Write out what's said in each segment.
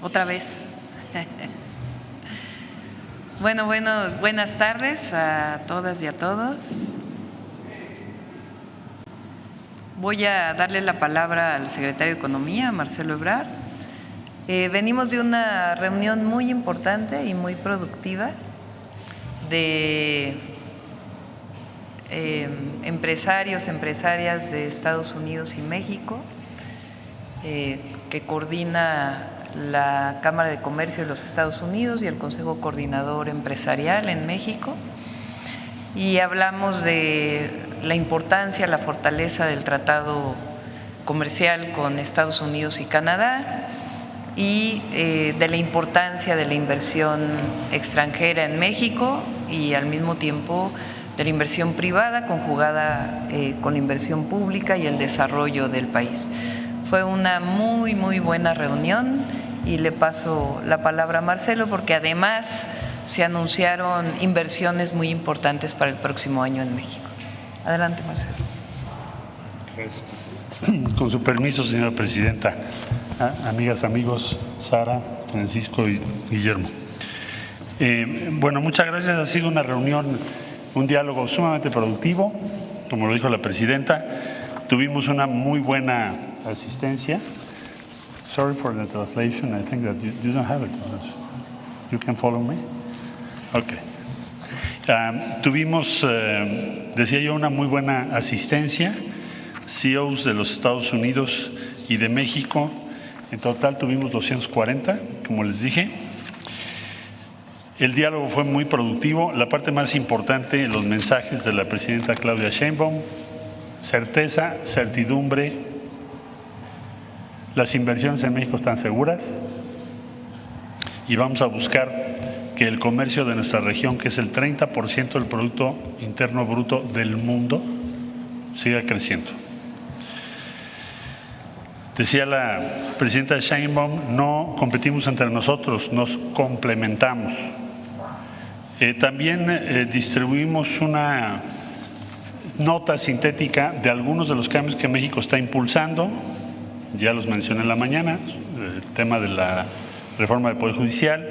Otra vez. Buenas tardes a todas y a todos. Voy a darle la palabra al secretario de Economía, Marcelo Ebrard. Venimos de una reunión muy importante y muy productiva de empresarios, empresarias de Estados Unidos y México, que coordina la Cámara de Comercio de los Estados Unidos y el Consejo Coordinador Empresarial en México, y hablamos de la importancia, la fortaleza del tratado comercial con Estados Unidos y Canadá y de la importancia de la inversión extranjera en México y al mismo tiempo de la inversión privada conjugada con la inversión pública y el desarrollo del país. Fue una muy buena reunión y le paso la palabra a Marcelo porque además se anunciaron inversiones muy importantes para el próximo año en México. Adelante, Marcelo. Gracias. Con su permiso, señora presidenta, amigas, amigos, Sara, Francisco y Guillermo. Muchas gracias. Ha sido una reunión, un diálogo sumamente productivo, como lo dijo la presidenta. Tuvimos una muy buena asistencia. Sorry for the translation. I think that you don't have it. You can follow me? Okay. Tuvimos, decía yo, una muy buena asistencia, CEOs de los Estados Unidos y de México. En total tuvimos 240, como les dije. El diálogo fue muy productivo. La parte más importante, los mensajes de la presidenta Claudia Sheinbaum: certeza, certidumbre. Las inversiones en México están seguras y vamos a buscar que el comercio de nuestra región, que es el 30% del Producto Interno Bruto del mundo, siga creciendo. Decía la presidenta Sheinbaum, no competimos entre nosotros, nos complementamos. También distribuimos una nota sintética de algunos de los cambios que México está impulsando. Ya los mencioné en la mañana, el tema de la reforma del Poder Judicial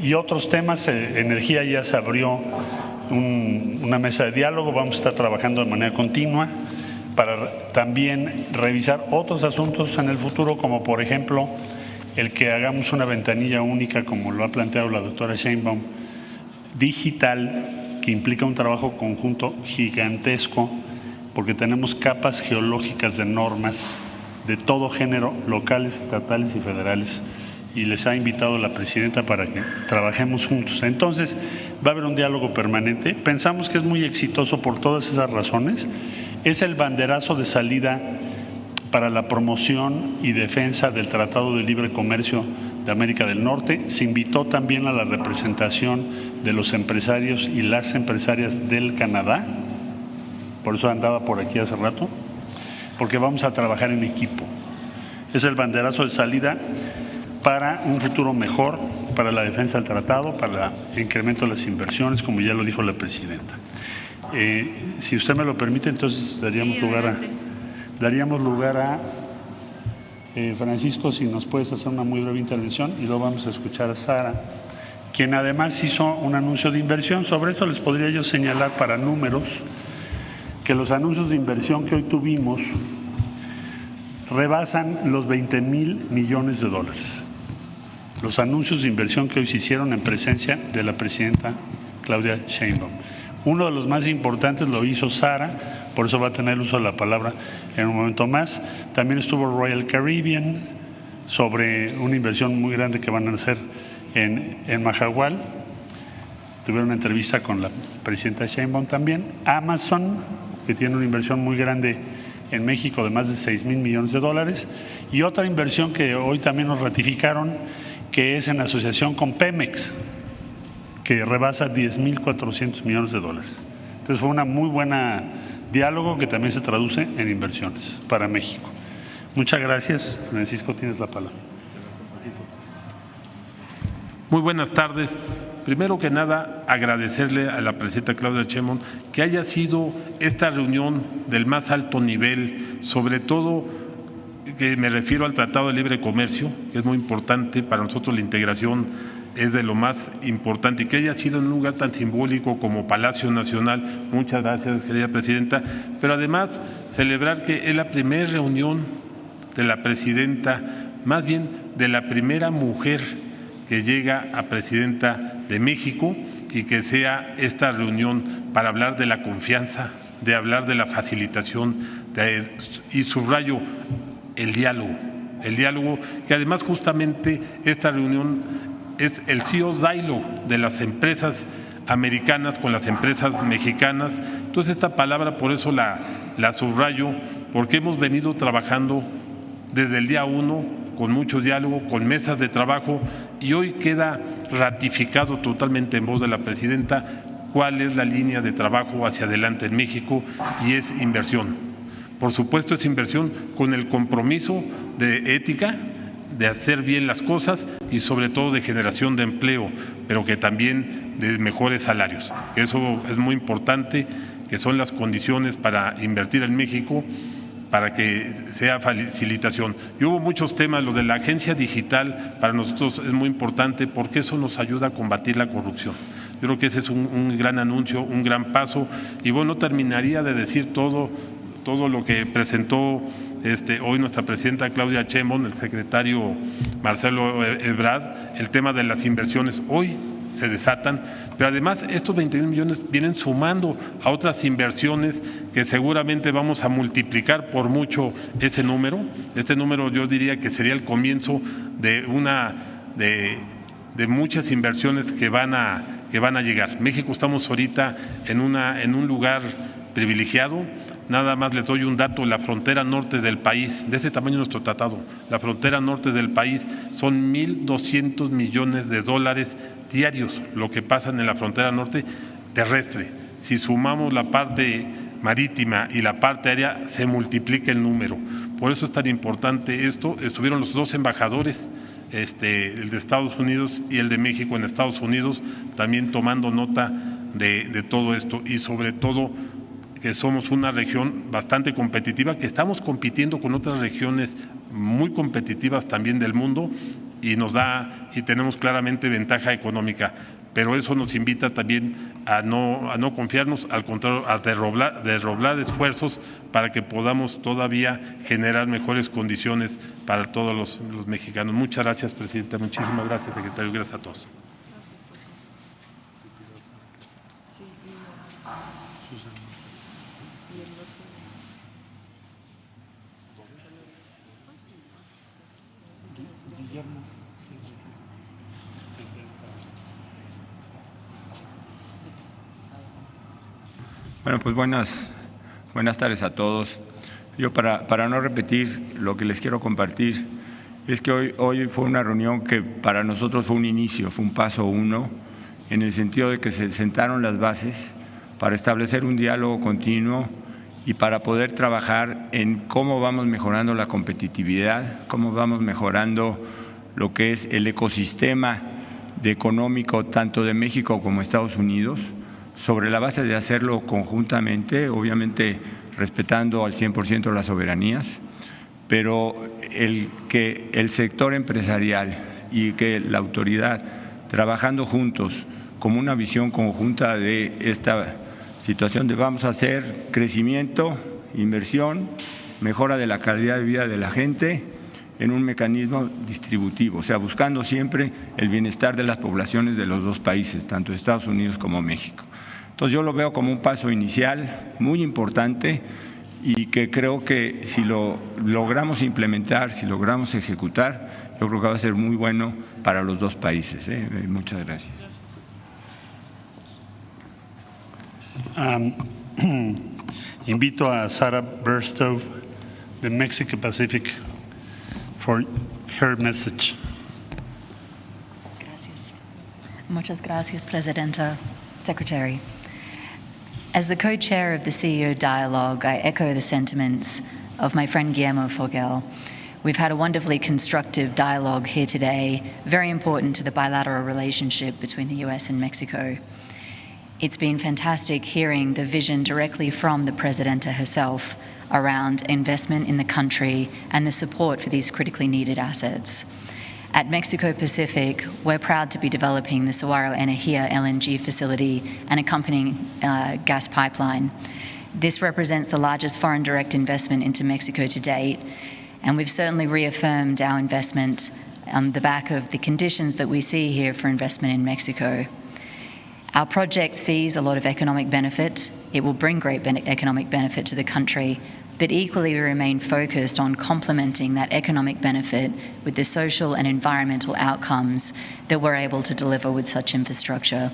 y otros temas. Energía, ya se abrió una mesa de diálogo, vamos a estar trabajando de manera continua para también revisar otros asuntos en el futuro, como por ejemplo el que hagamos una ventanilla única, como lo ha planteado la doctora Sheinbaum, digital, que implica un trabajo conjunto gigantesco, porque tenemos capas geológicas de normas de todo género, locales, estatales y federales, y les ha invitado la presidenta para que trabajemos juntos. Entonces, va a haber un diálogo permanente. Pensamos que es muy exitoso por todas esas razones. Es el banderazo de salida para la promoción y defensa del Tratado de Libre Comercio de América del Norte. Se invitó también a la representación de los empresarios y las empresarias del Canadá, por eso andaba por aquí hace rato, porque vamos a trabajar en equipo. Es el banderazo de salida para un futuro mejor, para la defensa del tratado, para el incremento de las inversiones, como ya lo dijo la presidenta. Si usted me lo permite, entonces daríamos lugar a Francisco, si nos puedes hacer una muy breve intervención, y luego vamos a escuchar a Sara, quien además hizo un anuncio de inversión. Sobre esto les podría yo señalar para números que los anuncios de inversión que hoy tuvimos rebasan los 20,000 millones de dólares. Los anuncios de inversión que hoy se hicieron en presencia de la presidenta Claudia Sheinbaum. Uno de los más importantes lo hizo Sara, por eso va a tener el uso de la palabra en un momento más. También estuvo Royal Caribbean sobre una inversión muy grande que van a hacer en Mahahual. Tuvieron una entrevista con la presidenta Sheinbaum también. Amazon, que tiene una inversión muy grande en México de más de 6,000 millones de dólares, y otra inversión que hoy también nos ratificaron, que es en asociación con Pemex, que rebasa 10,400 millones de dólares. Entonces fue una muy buena diálogo que también se traduce en inversiones para México. Muchas gracias. Francisco, tienes la palabra. Muy buenas tardes. Primero que nada, agradecerle a la presidenta Claudia Sheinbaum que haya sido esta reunión del más alto nivel, sobre todo que me refiero al Tratado de Libre Comercio, que es muy importante para nosotros. La integración es de lo más importante, y que haya sido en un lugar tan simbólico como Palacio Nacional. Muchas gracias, querida presidenta. Pero además celebrar que es la primera reunión de la presidenta, más bien de la primera mujer que llega a presidenta de México, y que sea esta reunión para hablar de la confianza, de hablar de la facilitación, y subrayo el diálogo, que además justamente esta reunión es el CEO Dialogue de las empresas americanas con las empresas mexicanas. Entonces esta palabra por eso la subrayo, porque hemos venido trabajando desde el día 1 con mucho diálogo, con mesas de trabajo, y hoy queda ratificado totalmente en voz de la presidenta cuál es la línea de trabajo hacia adelante en México, y es inversión. Por supuesto, es inversión con el compromiso de ética, de hacer bien las cosas y sobre todo de generación de empleo, pero que también de mejores salarios, que eso es muy importante, que son las condiciones para invertir en México, para que sea facilitación. Y hubo muchos temas, lo de la agencia digital para nosotros es muy importante porque eso nos ayuda a combatir la corrupción. Yo creo que ese es un gran anuncio, un gran paso, y bueno, terminaría de decir todo lo que presentó hoy nuestra presidenta Claudia Sheinbaum, el secretario Marcelo Ebrard, el tema de las inversiones. Hoy se desatan, pero además estos 21 millones vienen sumando a otras inversiones que seguramente vamos a multiplicar por mucho ese número. Este número yo diría que sería el comienzo de muchas inversiones que van a llegar. México estamos ahorita en un lugar privilegiado. Nada más les doy un dato: la frontera norte del país, de ese tamaño nuestro tratado, la frontera norte del país son 1.200 millones de dólares diarios lo que pasan en la frontera norte terrestre. Si sumamos la parte marítima y la parte aérea, se multiplica el número. Por eso es tan importante esto. Estuvieron los dos embajadores, el de Estados Unidos y el de México en Estados Unidos, también tomando nota de todo esto, y sobre todo que somos una región bastante competitiva, que estamos compitiendo con otras regiones muy competitivas también del mundo, y tenemos claramente ventaja económica, pero eso nos invita también a no confiarnos, al contrario, a derroblar esfuerzos para que podamos todavía generar mejores condiciones para todos los mexicanos. Muchas gracias, presidenta. Muchísimas gracias, secretario. Gracias a todos. Bueno, pues buenas tardes a todos. Yo para no repetir, lo que les quiero compartir es que hoy fue una reunión que para nosotros fue un inicio, fue un paso 1, en el sentido de que se sentaron las bases para establecer un diálogo continuo y para poder trabajar en cómo vamos mejorando la competitividad, cómo vamos mejorando lo que es el ecosistema económico tanto de México como Estados Unidos, sobre la base de hacerlo conjuntamente, obviamente respetando al 100% las soberanías, pero que el sector empresarial y que la autoridad, trabajando juntos como una visión conjunta de esta situación de vamos a hacer crecimiento, inversión, mejora de la calidad de vida de la gente en un mecanismo distributivo, o sea, buscando siempre el bienestar de las poblaciones de los dos países, tanto Estados Unidos como México. Entonces yo lo veo como un paso inicial muy importante y que creo que si lo logramos implementar, si logramos ejecutar, yo creo que va a ser muy bueno para los dos países. Muchas gracias. Invito a Sarah Burstow de Mexico Pacific for her message. Gracias. Muchas gracias, Presidenta, Secretary. As the co-chair of the CEO Dialogue, I echo the sentiments of my friend Guillermo Fogel. We've had a wonderfully constructive dialogue here today, very important to the bilateral relationship between the US and Mexico. It's been fantastic hearing the vision directly from the Presidenta herself around investment in the country and the support for these critically needed assets. At Mexico Pacific, we're proud to be developing the Saguaro Energía LNG facility and accompanying gas pipeline. This represents the largest foreign direct investment into Mexico to date, and we've certainly reaffirmed our investment on the back of the conditions that we see here for investment in Mexico. Our project sees a lot of economic benefit. It will bring great economic benefit to the country, but equally we remain focused on complementing that economic benefit with the social and environmental outcomes that we're able to deliver with such infrastructure.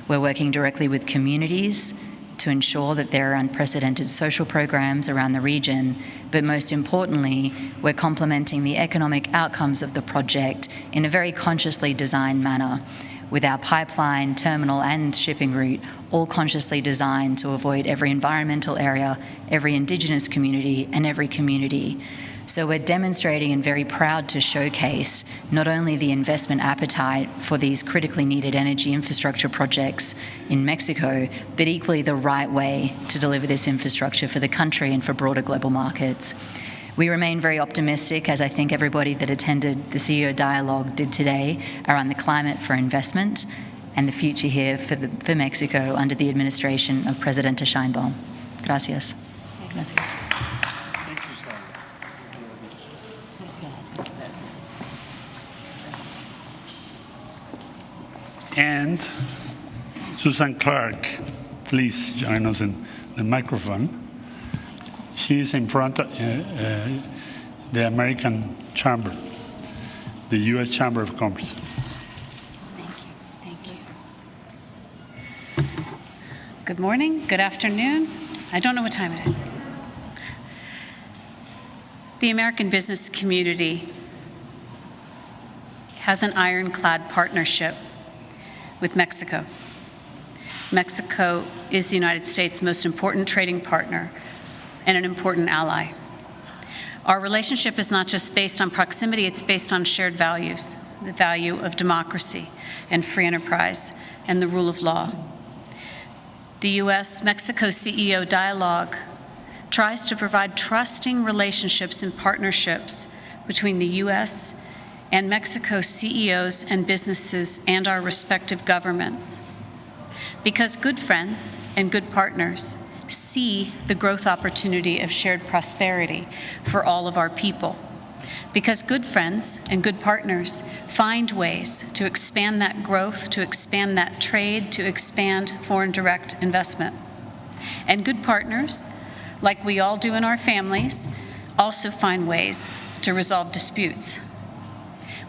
We're working directly with communities to ensure that there are unprecedented social programs around the region, but most importantly, we're complementing the economic outcomes of the project in a very consciously designed manner, with our pipeline, terminal and shipping route all consciously designed to avoid every environmental area, every Indigenous community and every community. So we're demonstrating and very proud to showcase not only the investment appetite for these critically needed energy infrastructure projects in Mexico, but equally the right way to deliver this infrastructure for the country and for broader global markets. We remain very optimistic, as I think everybody that attended the CEO Dialogue did today, around the climate for investment and the future here for Mexico under the administration of Presidenta Sheinbaum. Gracias. Gracias. And Susan Clark, please join us in the microphone. She is in front of the American Chamber, the U.S. Chamber of Commerce. Thank you. Good morning, good afternoon. I don't know what time it is. The American business community has an ironclad partnership with Mexico. Mexico is the United States' most important trading partner and an important ally. Our relationship is not just based on proximity, it's based on shared values, the value of democracy and free enterprise and the rule of law. The U.S.-Mexico CEO Dialogue tries to provide trusting relationships and partnerships between the U.S. and Mexico CEOs and businesses and our respective governments. Because good friends and good partners see the growth opportunity of shared prosperity for all of our people. Because good friends and good partners find ways to expand that growth, to expand that trade, to expand foreign direct investment. And good partners, like we all do in our families, also find ways to resolve disputes.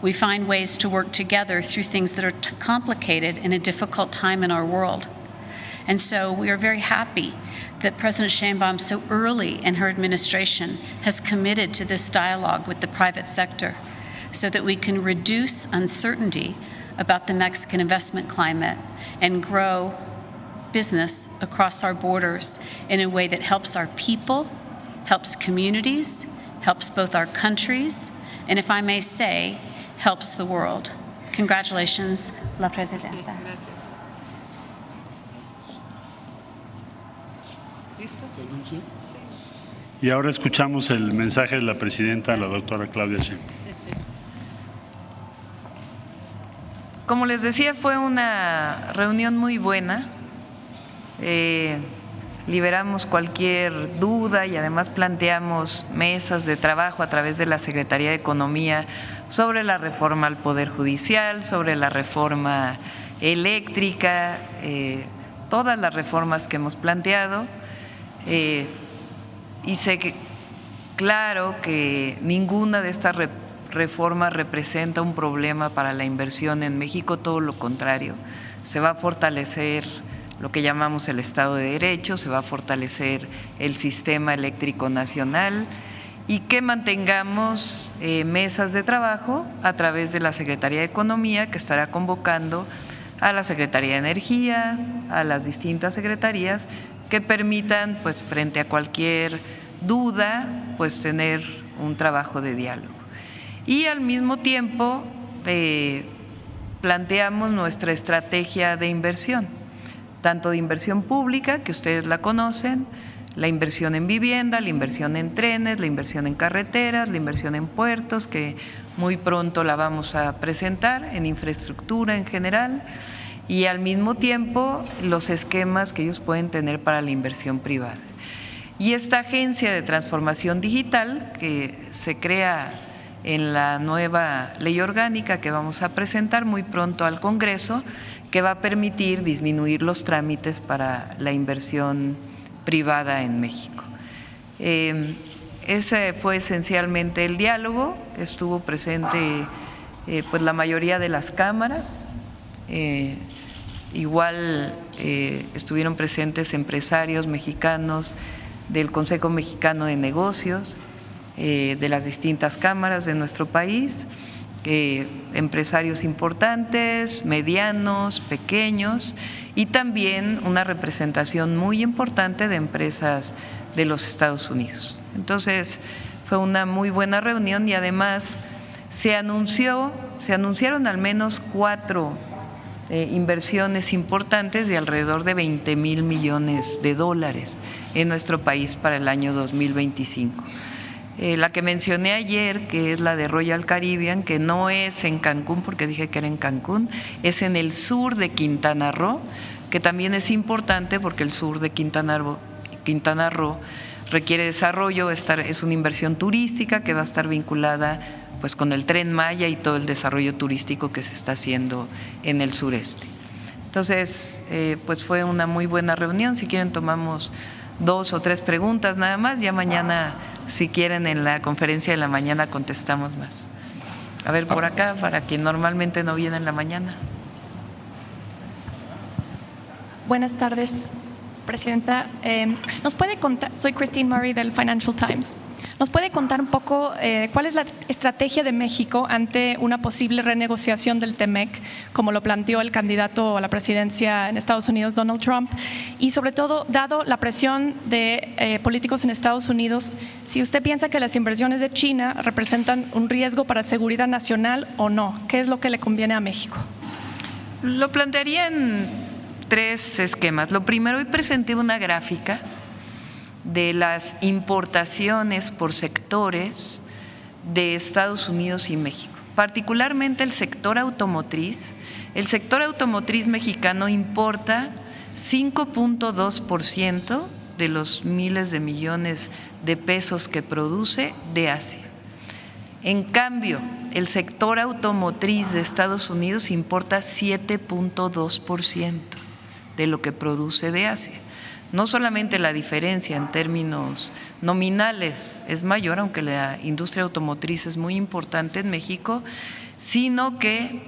We find ways to work together through things that are complicated in a difficult time in our world. And so we are very happy that President Sheinbaum so early in her administration has committed to this dialogue with the private sector so that we can reduce uncertainty about the Mexican investment climate and grow business across our borders in a way that helps our people, helps communities, helps both our countries, and if I may say, helps the world. Congratulations, La Presidenta. Y ahora escuchamos el mensaje de la presidenta, la doctora Claudia Sheinbaum. Como les decía, fue una reunión muy buena. Liberamos cualquier duda y además planteamos mesas de trabajo a través de la Secretaría de Economía sobre la reforma al Poder Judicial, sobre la reforma eléctrica, todas las reformas que hemos planteado. Y sé que, claro, que ninguna de estas reformas representa un problema para la inversión en México, todo lo contrario. Se va a fortalecer lo que llamamos el Estado de Derecho, se va a fortalecer el sistema eléctrico nacional y que mantengamos mesas de trabajo a través de la Secretaría de Economía, que estará convocando a la Secretaría de Energía, a las distintas secretarías, que permitan, pues, frente a cualquier duda, pues, tener un trabajo de diálogo. Y al mismo tiempo planteamos nuestra estrategia de inversión, tanto de inversión pública, que ustedes la conocen, la inversión en vivienda, la inversión en trenes, la inversión en carreteras, la inversión en puertos, que muy pronto la vamos a presentar, en infraestructura en general, y al mismo tiempo los esquemas que ellos pueden tener para la inversión privada. Y esta agencia de transformación digital que se crea en la nueva ley orgánica que vamos a presentar muy pronto al Congreso, que va a permitir disminuir los trámites para la inversión privada en México. Ese fue esencialmente el diálogo, estuvo presente pues la mayoría de las cámaras, igual estuvieron presentes empresarios mexicanos del Consejo Mexicano de Negocios, de las distintas cámaras de nuestro país, empresarios importantes, medianos, pequeños, y también una representación muy importante de empresas de los Estados Unidos. Entonces, fue una muy buena reunión y además se anunciaron al menos 4 inversiones importantes de alrededor de 20,000 millones de dólares en nuestro país para el año 2025. La que mencioné ayer, que es la de Royal Caribbean, que no es en Cancún, porque dije que era en Cancún, es en el sur de Quintana Roo, que también es importante porque el sur de Quintana Roo requiere desarrollo, es una inversión turística que va a estar vinculada pues con el Tren Maya y todo el desarrollo turístico que se está haciendo en el sureste. Entonces, pues fue una muy buena reunión. Si quieren tomamos 2 o 3 preguntas nada más, ya mañana, si quieren, en la conferencia de la mañana contestamos más. A ver, por acá, para quien normalmente no viene en la mañana. Buenas tardes, Presidenta. ¿Nos puede contar? Soy Christine Murray del Financial Times. ¿Nos puede contar un poco cuál es la estrategia de México ante una posible renegociación del TEMEC, como lo planteó el candidato a la presidencia en Estados Unidos, Donald Trump? Y sobre todo, dado la presión de políticos en Estados Unidos, si usted piensa que las inversiones de China representan un riesgo para seguridad nacional o no, ¿qué es lo que le conviene a México? Lo plantearía en 3 esquemas. Lo primero, hoy presenté una gráfica de las importaciones por sectores de Estados Unidos y México, particularmente el sector automotriz. El sector automotriz mexicano importa 5.2% de los miles de millones de pesos que produce de Asia. En cambio, el sector automotriz de Estados Unidos importa 7.2% de lo que produce de Asia. No solamente la diferencia en términos nominales es mayor, aunque la industria automotriz es muy importante en México, sino que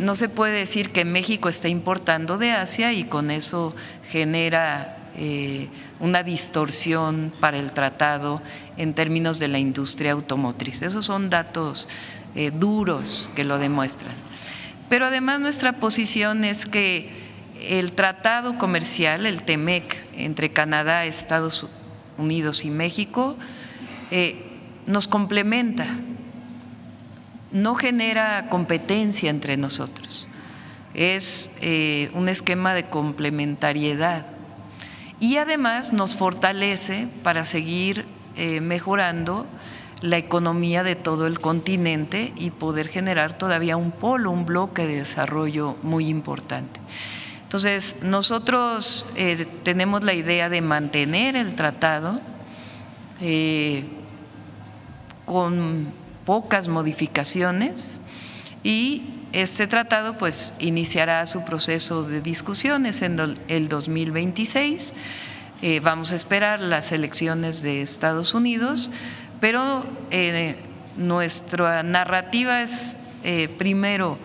no se puede decir que México está importando de Asia y con eso genera una distorsión para el tratado en términos de la industria automotriz. Esos son datos duros que lo demuestran. Pero además nuestra posición es que el tratado comercial, el TEMEC, entre Canadá, Estados Unidos y México, nos complementa, no genera competencia entre nosotros, es un esquema de complementariedad y además nos fortalece para seguir mejorando la economía de todo el continente y poder generar todavía un polo, un bloque de desarrollo muy importante. Entonces, nosotros tenemos la idea de mantener el tratado con pocas modificaciones y este tratado pues iniciará su proceso de discusiones en el 2026. Vamos a esperar las elecciones de Estados Unidos, pero nuestra narrativa es primero,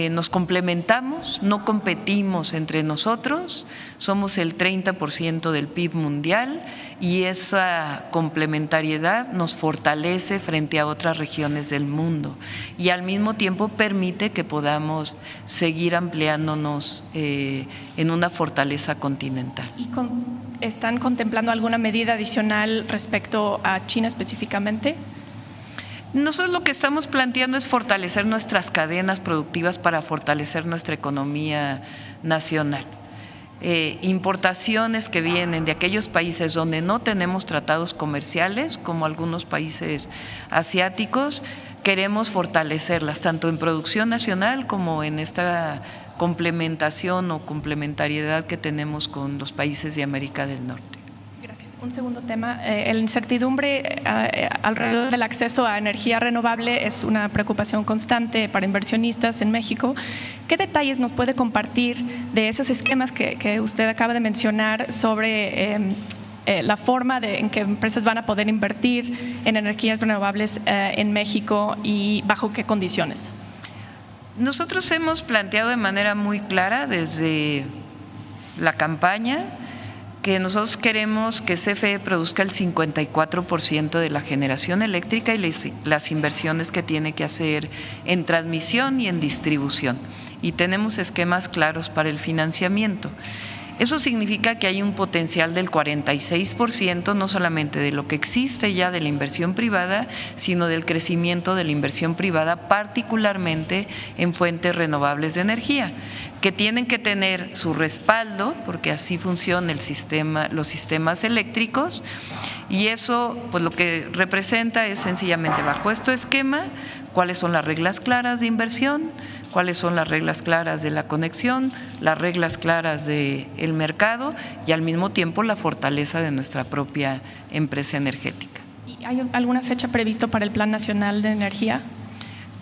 nos complementamos, no competimos entre nosotros, somos el 30% del PIB mundial y esa complementariedad nos fortalece frente a otras regiones del mundo y al mismo tiempo permite que podamos seguir ampliándonos en una fortaleza continental. ¿Y están contemplando alguna medida adicional respecto a China específicamente? Nosotros lo que estamos planteando es fortalecer nuestras cadenas productivas para fortalecer nuestra economía nacional. importaciones que vienen de aquellos países donde no tenemos tratados comerciales, como algunos países asiáticos, queremos fortalecerlas, tanto en producción nacional como en esta complementación o complementariedad que tenemos con los países de América del Norte. Gracias. Un segundo tema, la incertidumbre alrededor del acceso a energía renovable es una preocupación constante para inversionistas en México. ¿Qué detalles nos puede compartir de esos esquemas que usted acaba de mencionar sobre la forma en que empresas van a poder invertir en energías renovables en México y bajo qué condiciones? Nosotros hemos planteado de manera muy clara desde la campaña que nosotros queremos que CFE produzca el 54% de la generación eléctrica y las inversiones que tiene que hacer en transmisión y en distribución. Y tenemos esquemas claros para el financiamiento. Eso significa que hay un potencial del 46%, no solamente de lo que existe ya de la inversión privada, sino del crecimiento de la inversión privada, particularmente en fuentes renovables de energía, que tienen que tener su respaldo, porque así funciona el sistema, los sistemas eléctricos, y eso pues lo que representa es sencillamente bajo este esquema cuáles son las reglas claras de inversión, cuáles son las reglas claras de la conexión, las reglas claras del mercado y al mismo tiempo la fortaleza de nuestra propia empresa energética. ¿Y hay alguna fecha prevista para el Plan Nacional de Energía?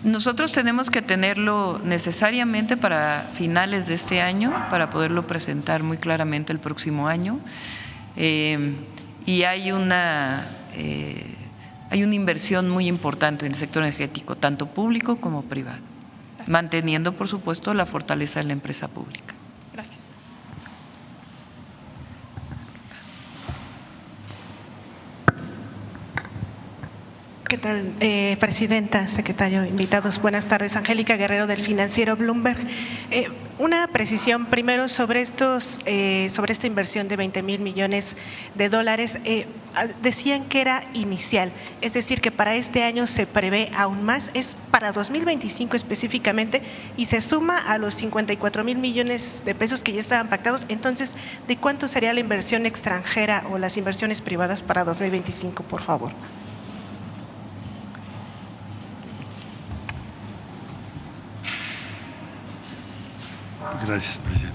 Nosotros tenemos que tenerlo necesariamente para finales de este año, para poderlo presentar muy claramente el próximo año. Y hay una inversión muy importante en el sector energético, tanto público como privado, manteniendo, por supuesto, la fortaleza de la empresa pública. Gracias. ¿Qué tal, presidenta, secretario, invitados? Buenas tardes. Angélica Guerrero, del financiero Bloomberg. Una precisión primero sobre esta inversión de 20,000 millones de dólares. Decían que era inicial, es decir, que para este año se prevé aún más, es para 2025 específicamente, y se suma a los 54,000 millones de pesos que ya estaban pactados. Entonces, ¿de cuánto sería la inversión extranjera o las inversiones privadas para 2025, por favor? Gracias, President.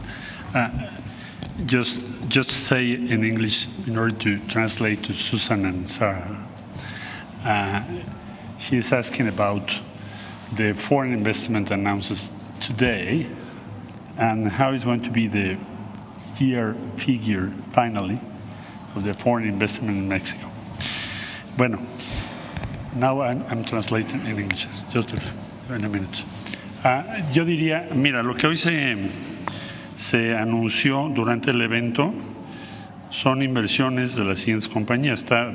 Just say in English in order to translate to Susan and Sarah. She is asking about the foreign investment announced today and how is going to be the year figure finally of the foreign investment in Mexico. Bueno, now I'm translating in English, just in a minute. Yo diría, mira, lo que hoy se anunció durante el evento son inversiones de las siguientes compañías. Está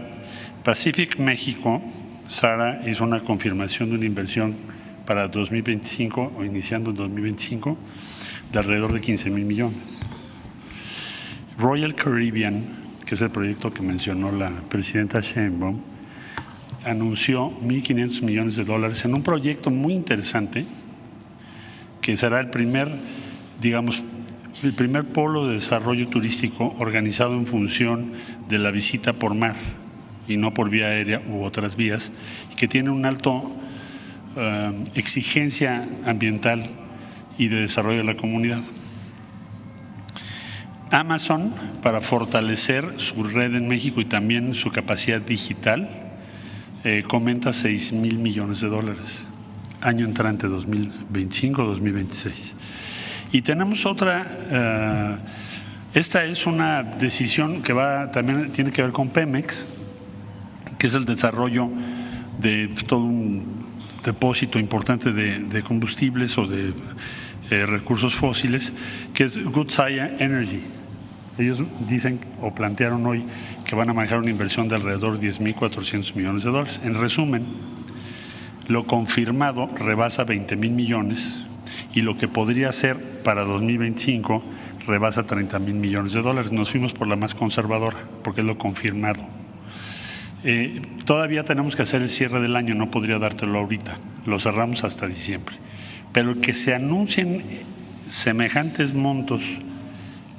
Pacific México. Sara hizo una confirmación de una inversión para 2025 o iniciando en 2025 de alrededor de 15,000 millones. Royal Caribbean, que es el proyecto que mencionó la presidenta Sheinbaum, anunció 1,500 millones de dólares en un proyecto muy interesante que será el primer polo de desarrollo turístico organizado en función de la visita por mar y no por vía aérea u otras vías, y que tiene una alta exigencia ambiental y de desarrollo de la comunidad. Amazon, para fortalecer su red en México y también su capacidad digital, comenta 6,000 millones de dólares. Año entrante 2025-2026. Y tenemos otra, esta es una decisión que también tiene que ver con Pemex, que es el desarrollo de todo un depósito importante de combustibles o de recursos fósiles, que es Woodside Energy. Ellos dicen o plantearon hoy que van a manejar una inversión de alrededor de 10,400 millones de dólares. En resumen, lo confirmado rebasa 20,000 millones y lo que podría ser para 2025 rebasa 30,000 millones de dólares. Nos fuimos por la más conservadora porque es lo confirmado. Todavía tenemos que hacer el cierre del año, no podría dártelo ahorita, lo cerramos hasta diciembre. Pero que se anuncien semejantes montos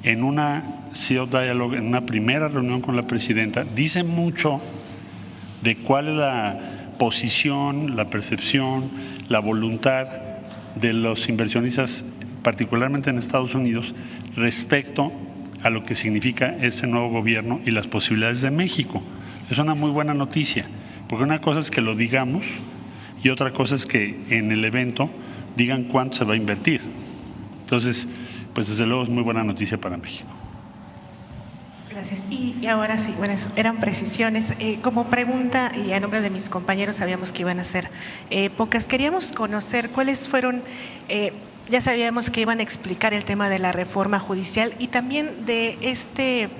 en una CEO Dialogue, en una primera reunión con la presidenta, dice mucho de cuál es la posición, la percepción, la voluntad de los inversionistas, particularmente en Estados Unidos, respecto a lo que significa este nuevo gobierno y las posibilidades de México. Es una muy buena noticia, porque una cosa es que lo digamos y otra cosa es que en el evento digan cuánto se va a invertir. Entonces, pues desde luego es muy buena noticia para México. Gracias. Y ahora sí, bueno, eran precisiones. Como pregunta, y a nombre de mis compañeros sabíamos que iban a ser pocas, queríamos conocer cuáles fueron, ya sabíamos que iban a explicar el tema de la reforma judicial y también de este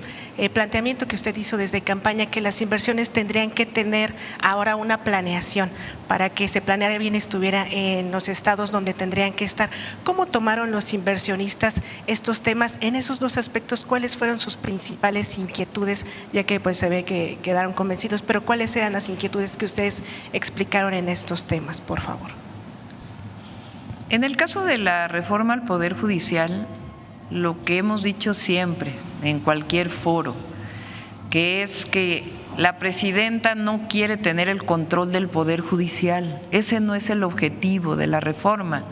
planteamiento que usted hizo desde campaña, que las inversiones tendrían que tener ahora una planeación para que se planeara bien, estuviera en los estados donde tendrían que estar. ¿Cómo tomaron los inversionistas estos temas? En esos dos aspectos, ¿cuáles fueron sus principales inquietudes? Ya que pues se ve que quedaron convencidos, pero ¿cuáles eran las inquietudes que ustedes explicaron en estos temas, por favor? En el caso de la reforma al Poder Judicial, lo que hemos dicho siempre en cualquier foro, que es que la presidenta no quiere tener el control del Poder Judicial. Ese no es el objetivo de la reforma.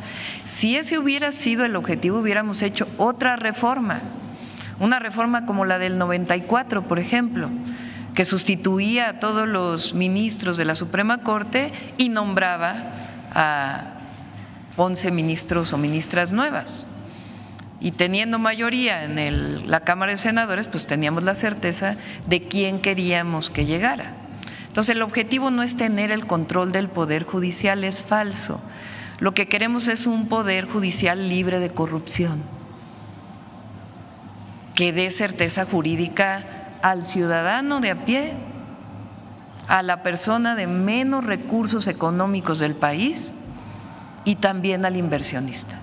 Si ese hubiera sido el objetivo, hubiéramos hecho otra reforma, una reforma como la del 94, por ejemplo, que sustituía a todos los ministros de la Suprema Corte y nombraba a 11 ministros o ministras nuevas. Y teniendo mayoría en la Cámara de Senadores, pues teníamos la certeza de quién queríamos que llegara. Entonces, el objetivo no es tener el control del Poder Judicial, es falso. Lo que queremos es un Poder Judicial libre de corrupción, que dé certeza jurídica al ciudadano de a pie, a la persona de menos recursos económicos del país y también al inversionista.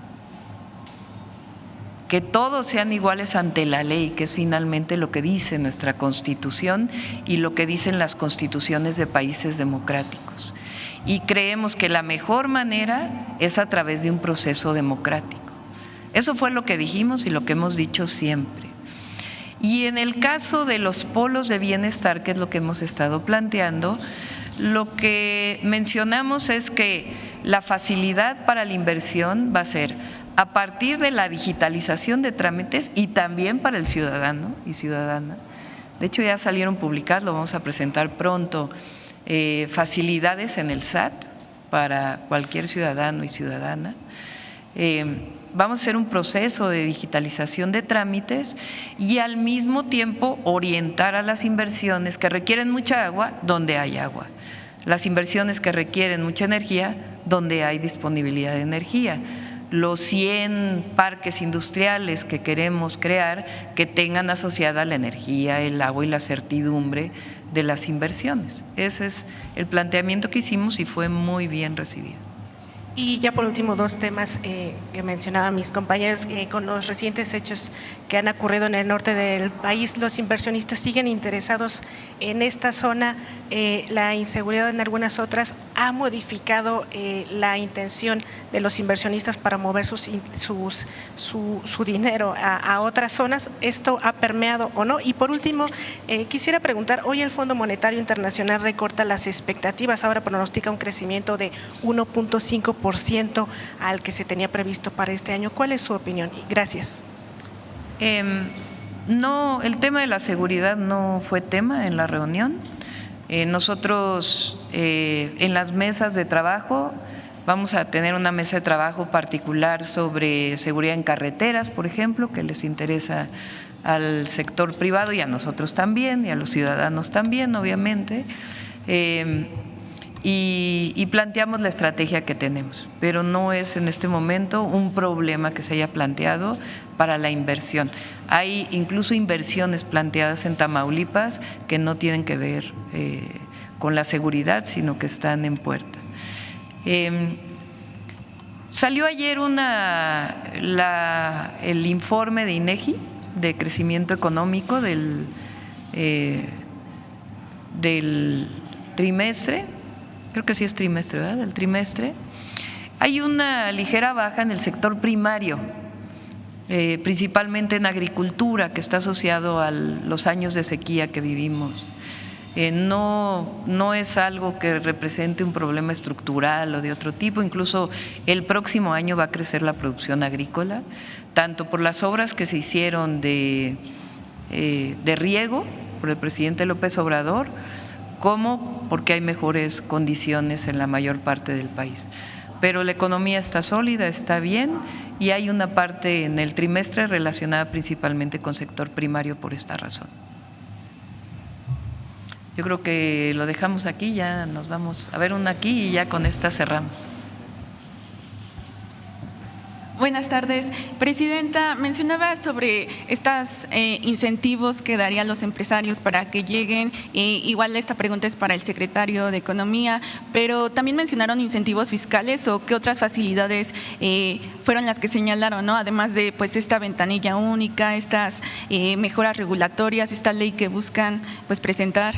Que todos sean iguales ante la ley, que es finalmente lo que dice nuestra Constitución y lo que dicen las constituciones de países democráticos. Y creemos que la mejor manera es a través de un proceso democrático. Eso fue lo que dijimos y lo que hemos dicho siempre. Y en el caso de los polos de bienestar, que es lo que hemos estado planteando, lo que mencionamos es que la facilidad para la inversión va a ser a partir de la digitalización de trámites y también para el ciudadano y ciudadana. De hecho, ya salieron publicadas, lo vamos a presentar pronto, facilidades en el SAT para cualquier ciudadano y ciudadana. Vamos a hacer un proceso de digitalización de trámites y al mismo tiempo orientar a las inversiones que requieren mucha agua donde hay agua, las inversiones que requieren mucha energía donde hay disponibilidad de energía. Los 100 parques industriales que queremos crear que tengan asociada la energía, el agua y la certidumbre de las inversiones. Ese es el planteamiento que hicimos y fue muy bien recibido. Y ya por último, dos temas que mencionaban mis compañeros. Con los recientes hechos que han ocurrido en el norte del país, los inversionistas siguen interesados en esta zona. La inseguridad en algunas otras ha modificado la intención de los inversionistas para mover su dinero a otras zonas. ¿Esto ha permeado o no? Y por último, quisiera preguntar, hoy el Fondo Monetario Internacional recorta las expectativas, ahora pronostica un crecimiento de 1.5% al que se tenía previsto para este año. ¿Cuál es su opinión? Gracias. No, el tema de la seguridad no fue tema en la reunión. Nosotros en las mesas de trabajo vamos a tener una mesa de trabajo particular sobre seguridad en carreteras, por ejemplo, que les interesa al sector privado y a nosotros también y a los ciudadanos también, obviamente. Y planteamos la estrategia que tenemos, pero no es en este momento un problema que se haya planteado para la inversión. Hay incluso inversiones planteadas en Tamaulipas que no tienen que ver con la seguridad, sino que están en puerta. Salió ayer el informe de INEGI de crecimiento económico del trimestre. Creo que sí es trimestre, ¿verdad? El trimestre. Hay una ligera baja en el sector primario. principalmente en agricultura, que está asociado a los años de sequía que vivimos. No es algo que represente un problema estructural o de otro tipo. Incluso el próximo año va a crecer la producción agrícola, tanto por las obras que se hicieron de riego por el presidente López Obrador, como porque hay mejores condiciones en la mayor parte del país. Pero la economía está sólida, está bien, y hay una parte en el trimestre relacionada principalmente con sector primario por esta razón. Yo creo que lo dejamos aquí, ya nos vamos a ver una aquí y ya con esta cerramos. Buenas tardes. Presidenta, mencionaba sobre estos incentivos que darían los empresarios para que lleguen. Igual esta pregunta es para el secretario de Economía, pero también mencionaron incentivos fiscales o qué otras facilidades fueron las que señalaron, ¿no? Además de pues esta ventanilla única, estas mejoras regulatorias, esta ley que buscan pues presentar.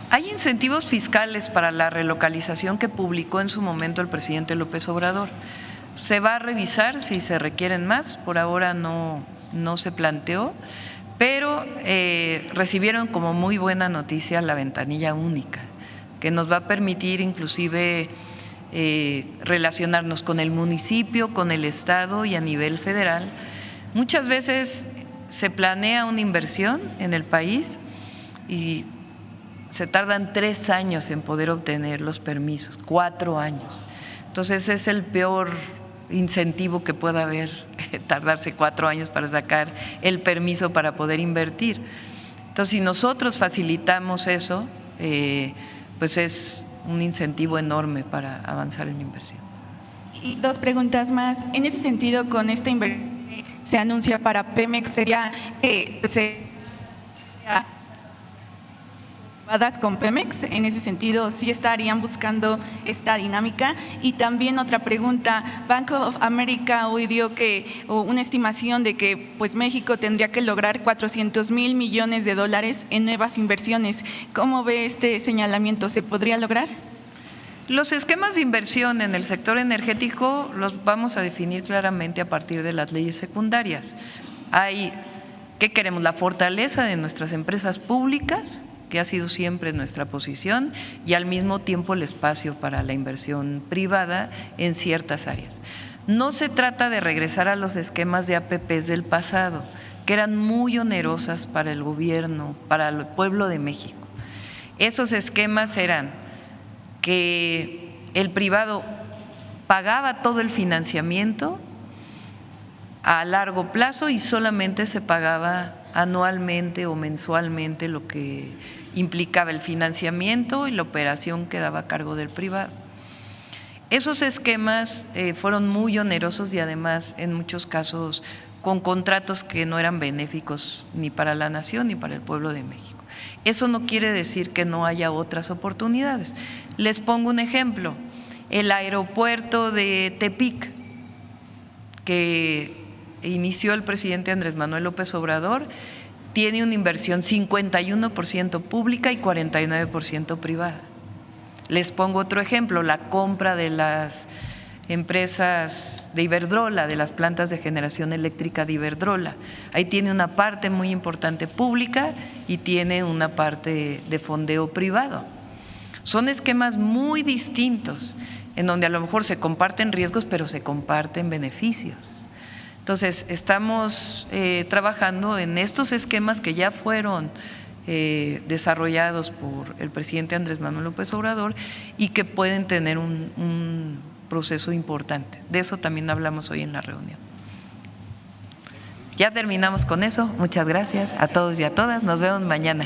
Hay incentivos fiscales para la relocalización que publicó en su momento el presidente López Obrador. Se va a revisar si se requieren más, por ahora no se planteó, pero recibieron como muy buena noticia la ventanilla única, que nos va a permitir inclusive relacionarnos con el municipio, con el estado y a nivel federal. Muchas veces se planea una inversión en el país y se tardan 3 años en poder obtener los permisos, 4 años. Entonces es el peor incentivo que pueda haber, tardarse 4 años para sacar el permiso para poder invertir. Entonces, si nosotros facilitamos eso, pues es un incentivo enorme para avanzar en inversión. Y 2 preguntas más. En ese sentido, con esta inversión se anuncia para Pemex, sería que con Pemex, en ese sentido sí estarían buscando esta dinámica. Y también otra pregunta, Bank of America hoy dio que una estimación de que pues México tendría que lograr $400,000 millones en nuevas inversiones. ¿Cómo ve este señalamiento? ¿Se podría lograr? Los esquemas de inversión en el sector energético los vamos a definir claramente a partir de las leyes secundarias. ¿Qué queremos? La fortaleza de nuestras empresas públicas, que ha sido siempre nuestra posición, y al mismo tiempo el espacio para la inversión privada en ciertas áreas. No se trata de regresar a los esquemas de APPs del pasado, que eran muy onerosas para el gobierno, para el pueblo de México. Esos esquemas eran que el privado pagaba todo el financiamiento a largo plazo y solamente se pagaba anualmente o mensualmente lo que implicaba el financiamiento y la operación quedaba a cargo del privado. Esos esquemas fueron muy onerosos y además en muchos casos con contratos que no eran benéficos ni para la nación ni para el pueblo de México. Eso no quiere decir que no haya otras oportunidades. Les pongo un ejemplo, el aeropuerto de Tepic, que inició el presidente Andrés Manuel López Obrador, tiene una inversión 51% pública y 49% privada. Les pongo otro ejemplo, la compra de las empresas de Iberdrola, de las plantas de generación eléctrica de Iberdrola. Ahí tiene una parte muy importante pública y tiene una parte de fondeo privado. Son esquemas muy distintos, en donde a lo mejor se comparten riesgos, pero se comparten beneficios. Entonces, estamos trabajando en estos esquemas que ya fueron desarrollados por el presidente Andrés Manuel López Obrador y que pueden tener un proceso importante. De eso también hablamos hoy en la reunión. Ya terminamos con eso. Muchas gracias a todos y a todas. Nos vemos mañana.